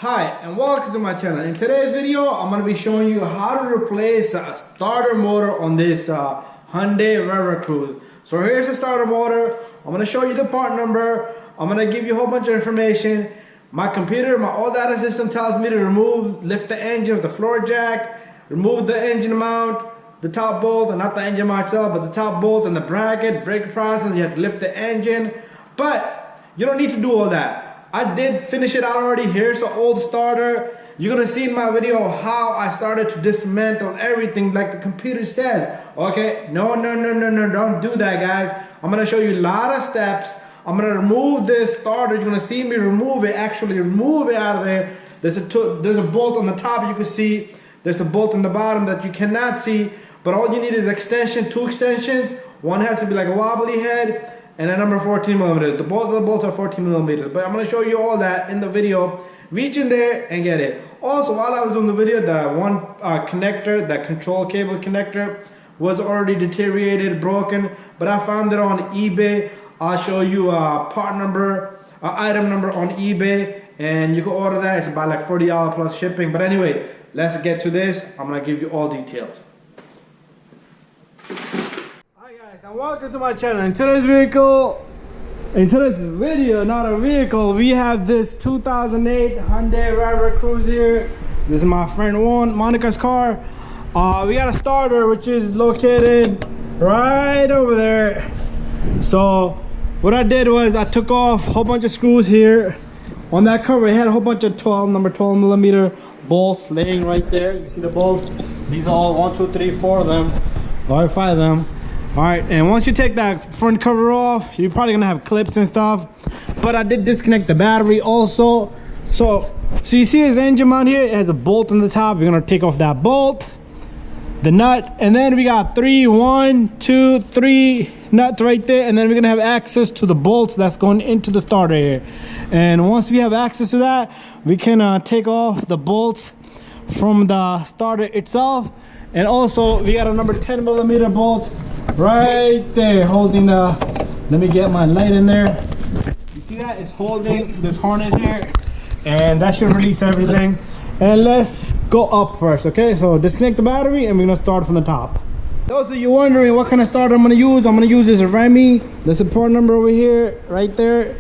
Hi and welcome to my channel. In today's video I'm going to be showing you how to replace a starter motor on this Hyundai Veracruz. So here's the starter motor. I'm going to show you the part number. I'm going to give you a whole bunch of information. My computer, my all data system tells me to lift the engine with the floor jack, remove the engine mount, the top bolt, and not the engine mount itself, but the top bolt and the bracket. Brake process, you have to lift the engine, but you don't need to do all that. I did finish it out already. Here's the old starter. You're gonna see in my video how I started to dismantle everything like the computer says. Okay, no, don't do that, guys. I'm gonna show you a lot of steps. I'm gonna remove this starter. You're gonna see me remove it, actually remove it out of there. There's a bolt on the top you can see. There's a bolt on the bottom that you cannot see, but all you need is two extensions. One has to be like a wobbly head, and a number 14 millimeters. Both of the bolts are 14 millimeters, but I'm going to show you all that in the video. Reach in there and get it. Also, while I was doing the video, the one connector, that control cable connector, was already deteriorated, broken, but I found it on eBay. I'll show you a part number, item number on eBay, and you can order that. It's about like $40 plus shipping. But anyway, let's get to this. I'm going to give you all details. And welcome to my channel. In today's video, not a vehicle, we have this 2008 Hyundai Veracruz here. This is my friend Monica's car. We got a starter which is located right over there. So what I did was I took off a whole bunch of screws here. On that cover it had a whole bunch of number 12 millimeter bolts laying right there. You see the bolts? These are all 1, 2, 3, 4 of them. All right, 5 of them. All right, and once you take that front cover off, you're probably gonna have clips and stuff, but I did disconnect the battery also. So you see this engine mount here, it has a bolt on the top. We're gonna take off that bolt, the nut, and then we got 3 nuts right there, and then we're gonna have access to the bolts that's going into the starter here. And once we have access to that, we can take off the bolts from the starter itself. And also we got a number 10 millimeter bolt right there holding the, let me get my light in there. You see that? It's holding this harness here, and that should release everything. And let's go up first, okay? So disconnect the battery and we're gonna start from the top. Those of you wondering what kind of starter I'm gonna use this Remy. The support number over here, right there.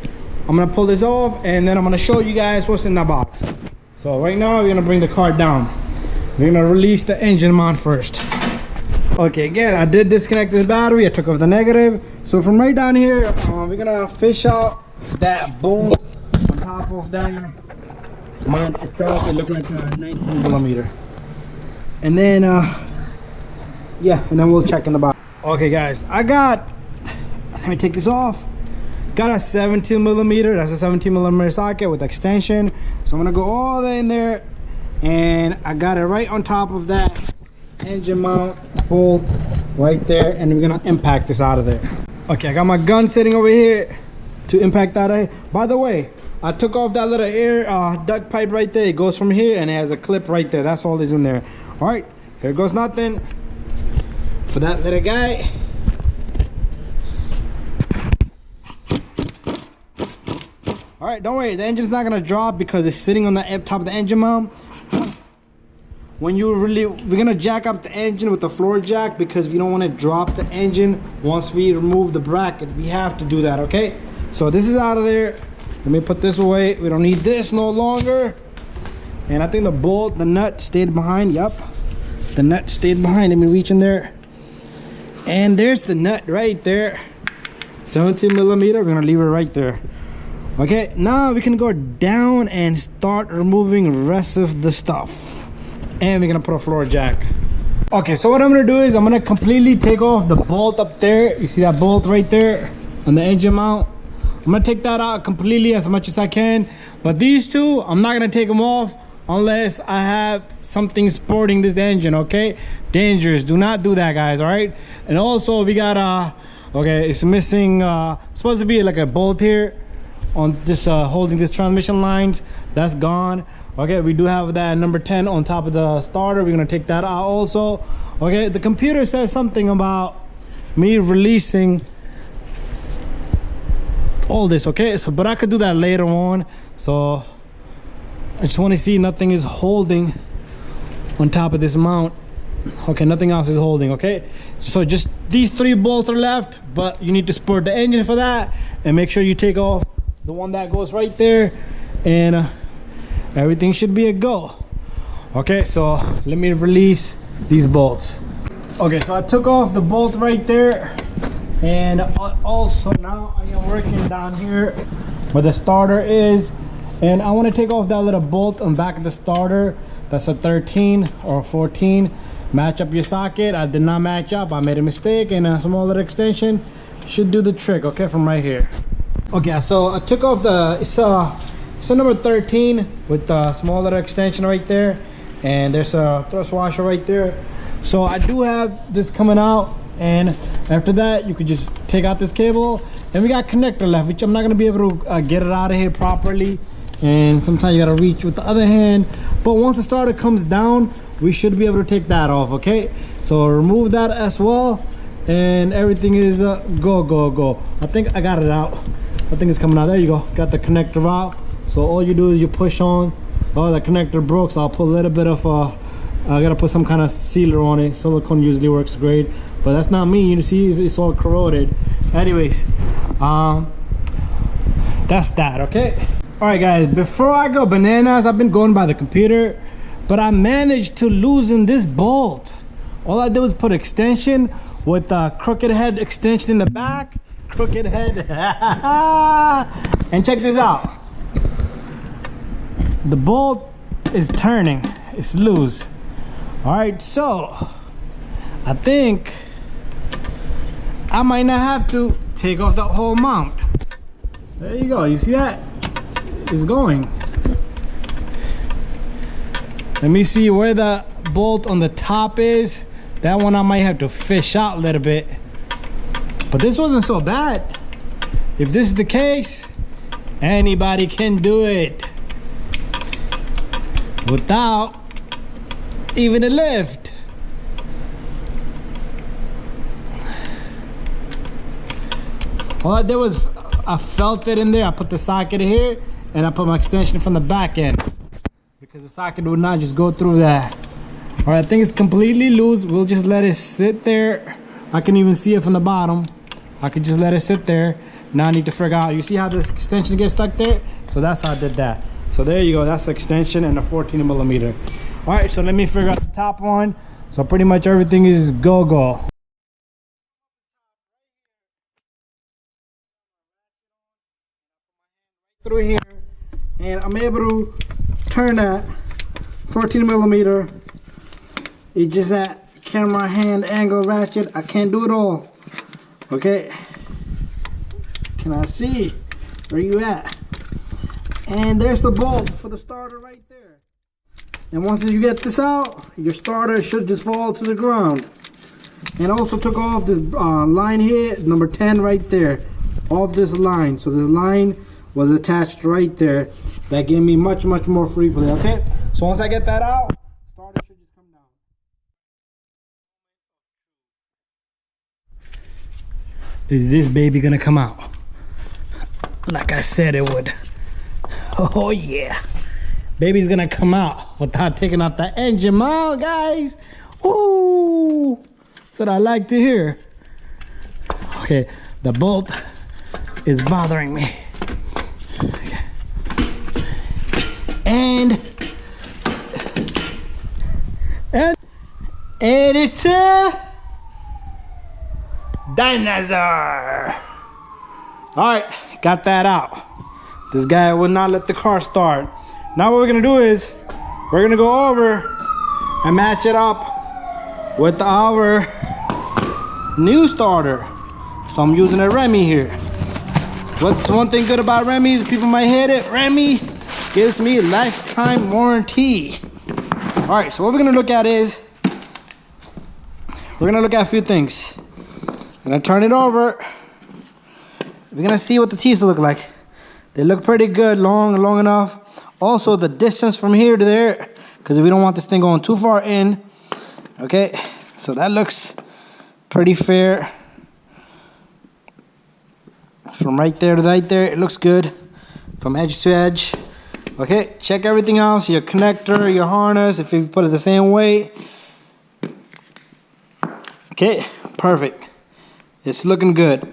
I'm gonna pull this off and then I'm gonna show you guys what's in the box. So right now we're gonna bring the car down. We're gonna release the engine mount first. Okay, again, I did disconnect this battery. I took off the negative. So from right down here, we're gonna fish out that bolt on top of that mount itself. It looked like a 19 millimeter. And then, yeah, and then we'll check in the box. Okay, guys, let me take this off. Got a 17 millimeter. That's a 17 millimeter socket with extension. So I'm gonna go all the way in there, and I got it right on top of that engine mount bolt right there, and we're gonna impact this out of there. Okay, I got my gun sitting over here to impact that. By the way, I took off that little air duct pipe right there. It goes from here and it has a clip right there. That's all is in there. All right, here goes nothing for that little guy. All right, don't worry, the engine's not gonna drop because it's sitting on the top of the engine mount. We're gonna jack up the engine with the floor jack because we don't want to drop the engine once we remove the bracket. We have to do that, okay? So this is out of there. Let me put this away. We don't need this no longer. And I think the nut stayed behind. Yep, the nut stayed behind. Let me reach in there. And there's the nut right there. 17 millimeter. We're gonna leave it right there. Okay, now we can go down and start removing the rest of the stuff. And we're gonna put a floor jack. Okay, so what I'm gonna do is I'm gonna completely take off the bolt up there. You see that bolt right there on the engine mount? I'm gonna take that out completely as much as I can. But these two, I'm not gonna take them off unless I have something supporting this engine, okay? Dangerous, do not do that, guys, all right? And also we got okay, it's missing supposed to be like a bolt here on this holding this transmission lines. That's gone. Okay, we do have that number 10 on top of the starter. We're gonna take that out also. Okay, the computer says something about me releasing all this, okay? So but I could do that later on. So I just want to see nothing is holding on top of this mount. Okay, nothing else is holding. Okay, so just these 3 bolts are left, but you need to sport the engine for that, and make sure you take off the one that goes right there, and everything should be a go. Okay, so let me release these bolts. Okay, so I took off the bolt right there, and also now I am working down here where the starter is, and I want to take off that little bolt on back of the starter. That's a 13 or 14. Match up your socket. I did not match up. I made a mistake, and a small little extension should do the trick. Okay, from right here. Okay, so I took off the it's a number 13 with the small little extension right there, and there's a thrust washer right there. So I do have this coming out, and after that you could just take out this cable, and we got connector left, which I'm not gonna be able to get it out of here properly, and sometimes you gotta reach with the other hand. But once the starter comes down, we should be able to take that off. Okay, so remove that as well, and everything is go. I think I got it out. I think it's coming out. There you go. Got the connector out. So all you do is you push on. Oh, the connector broke, so I'll put a little bit of I gotta put some kind of sealer on it. Silicone usually works great, but that's not me. You see, it's all corroded. Anyways, that's that. Okay. All right, guys. Before I go bananas, I've been going by the computer, but I managed to loosen this bolt. All I did was put extension with a crooked head extension in the back. Crooked head. And check this out. The bolt is turning. It's loose. All right, so I think I might not have to take off the whole mount. There you go. You see that? It's going. Let me see where the bolt on the top is. That one I might have to fish out a little bit. But this wasn't so bad. If this is the case, anybody can do it without even a lift. All I did was I felt it in there. I put the socket here, and I put my extension from the back end, because the socket would not just go through that. All right, I think it's completely loose. We'll just let it sit there. I can even see it from the bottom. I could just let it sit there. Now I need to figure out, you see how this extension gets stuck there? So that's how I did that. So there you go, that's the extension and the 14 millimeter. All right, so let me figure out the top one. So pretty much everything is go. Through here, and I'm able to turn that 14 millimeter. It's just that camera hand angle ratchet. I can't do it all. Okay, can I see where you at? And there's the bolt for the starter right there. And once you get this out, your starter should just fall to the ground. And I also took off this line here, number 10 right there, off this line. So this line was attached right there. That gave me much more free play. Okay, so once I get that out, starter should just come down. Is this baby gonna come out like I said it would? Oh yeah, baby's gonna come out without taking out the engine mount, guys. Ooh, that's what I like to hear. Okay, the bolt is bothering me. Okay. And it's a dinosaur. All right, got that out. This guy will not let the car start. Now what we're gonna do is we're gonna go over and match it up with our new starter. So I'm using a Remy here. What's one thing good about Remy is people might hate it. Remy gives me a lifetime warranty. All right, so what we're gonna look at is we're gonna look at a few things. I'm gonna turn it over. We're gonna see what the teeth look like. They look pretty good, long enough. Also, the distance from here to there, because we don't want this thing going too far in. Okay, so that looks pretty fair. From right there to right there, it looks good. From edge to edge. Okay, check everything else, your connector, your harness, if you put it the same way. Okay, perfect. It's looking good.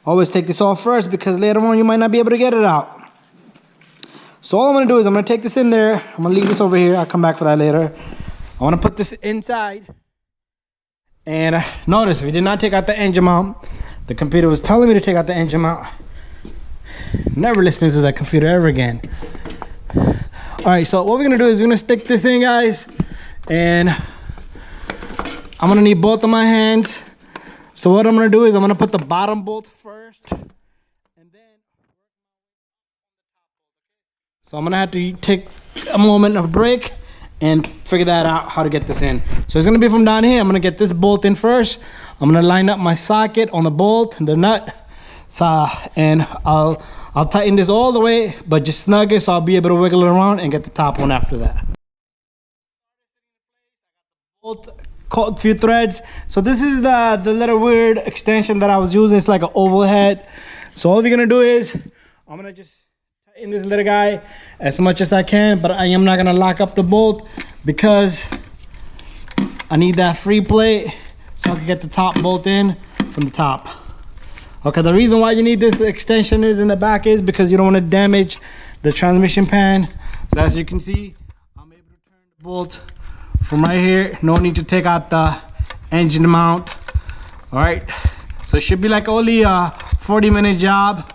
Always take this off first because later on you might not be able to get it out. So all I'm going to do is I'm going to take this in there. I'm going to leave this over here. I'll come back for that later. I want to put this inside. And notice, we did not take out the engine mount. The computer was telling me to take out the engine mount. Never listening to that computer ever again. Alright, so what we're going to do is we're going to stick this in, guys. And I'm going to need both of my hands. So what I'm going to do is I'm going to put the bottom bolt first. So I'm going to have to take a moment of break and figure that out, how to get this in. So it's going to be from down here. I'm going to get this bolt in first. I'm going to line up my socket on the bolt, the nut. So, and I'll tighten this all the way, but just snug it so I'll be able to wiggle it around and get the top one after that. Bolt, caught a few threads. So this is the little weird extension that I was using. It's like an oval head. So all we're going to do is I'm going to just in this little guy as much as I can, but I am not gonna lock up the bolt because I need that free plate so I can get the top bolt in from the top. Okay, the reason why you need this extension is in the back is because you don't want to damage the transmission pan. So as you can see, I'm able to turn the bolt from right here. No need to take out the engine mount. All right, so it should be like only a 40-minute job.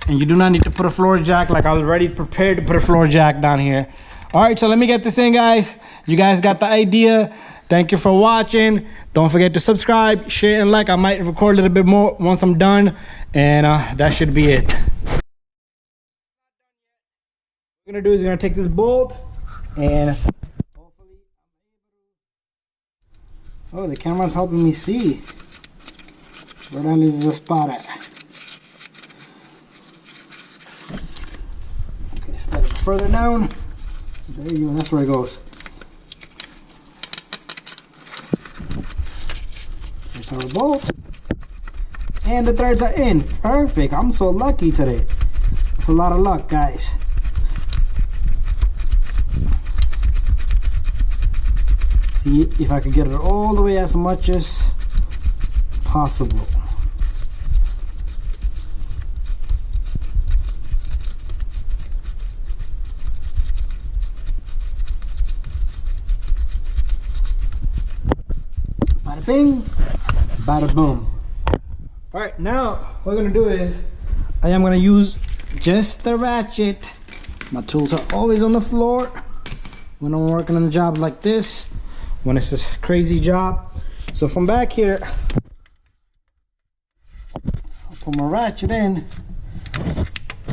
And you do not need to put a floor jack, like I was already prepared to put a floor jack down here. All right, so let me get this in, guys. You guys got the idea. Thank you for watching. Don't forget to subscribe, share, and like. I might record a little bit more once I'm done. And that should be it. What we're gonna do is gonna take this bolt and hopefully, oh, the camera's helping me see where that is the spot at. Further down, there you go, that's where it goes. There's our bolt, and the threads are in. Perfect. I'm so lucky today. It's a lot of luck, guys. See if I can get it all the way as much as possible. Bada bing, bada boom. All right, now what we're gonna do is I am gonna use just the ratchet. My tools are always on the floor when I'm working on a job like this, when it's this crazy job. So from back here, I'll put my ratchet in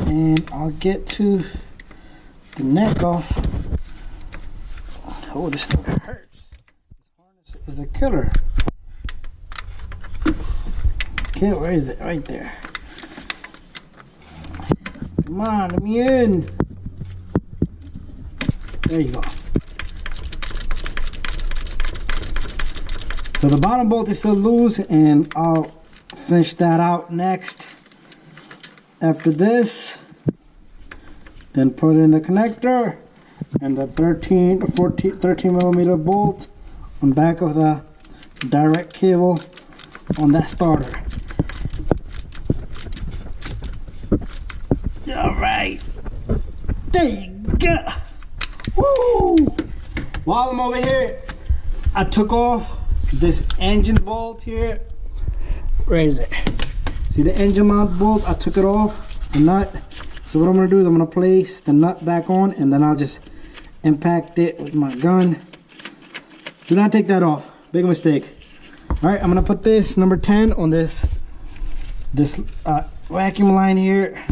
and I'll get to the neck off. Oh, this thing hurts. This harness is a killer. Okay, where is it? Right there. Come on, let me in. There you go. So the bottom bolt is still loose, and I'll finish that out next. After this, then put in the connector and the 13 millimeter bolt on back of the direct cable on that starter. All right, there you go. Woo! While I'm over here, I took off this engine bolt here. Where is it? See the engine mount bolt? I took it off, the nut. So what I'm gonna do is I'm gonna place the nut back on, and then I'll just impact it with my gun. Do not take that off. Big mistake. All right, I'm gonna put this number 10 on this vacuum line here.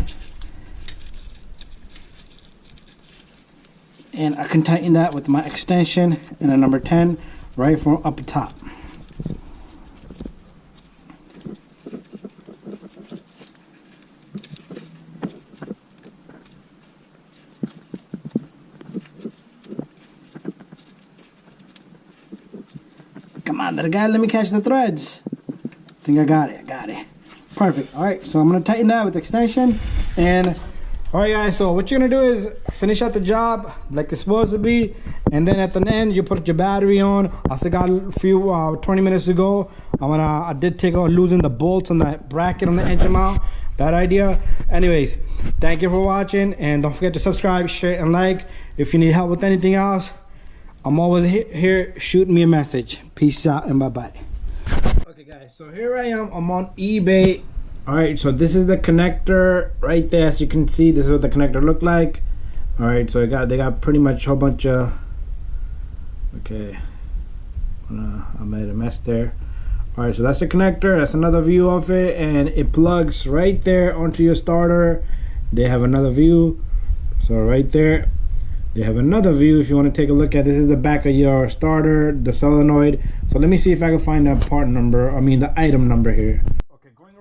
And I can tighten that with my extension and a number 10 right from up top. Come on, little guy, let me catch the threads. I think I got it, Perfect. All right, so I'm gonna tighten that with extension, and Alright guys, so what you're gonna do is finish out the job like it's supposed to be, and then at the end you put your battery on. I still got a few 20 minutes to go. I did take out losing the bolts on that bracket on the engine mount. Bad idea. Anyways, thank you for watching, and don't forget to subscribe, share, and like. If you need help with anything else, I'm always here. Shoot me a message. Peace out and bye bye. Okay guys, so here I am. I'm on eBay. Alright, so this is the connector right there. As you can see, this is what the connector looked like. Alright, so they got pretty much a whole bunch of, okay, I made a mess there. Alright, so that's the connector. That's another view of it, and it plugs right there onto your starter. They have another view, so right there they have another view if you want to take a look at. This is the back of your starter, the solenoid. So let me see if I can find the part number, the item number here.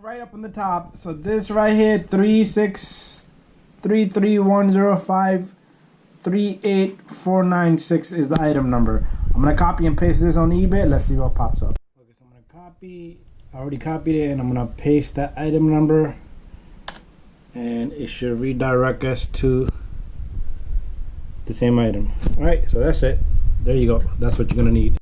Right up on the top, so this right here, 36331053849 is the item number. I'm gonna copy and paste this on eBay. Let's see what pops up. Okay, so I'm gonna copy. I already copied it, and I'm gonna paste that item number, and it should redirect us to the same item. All right, so that's it. There you go. That's what you're gonna need.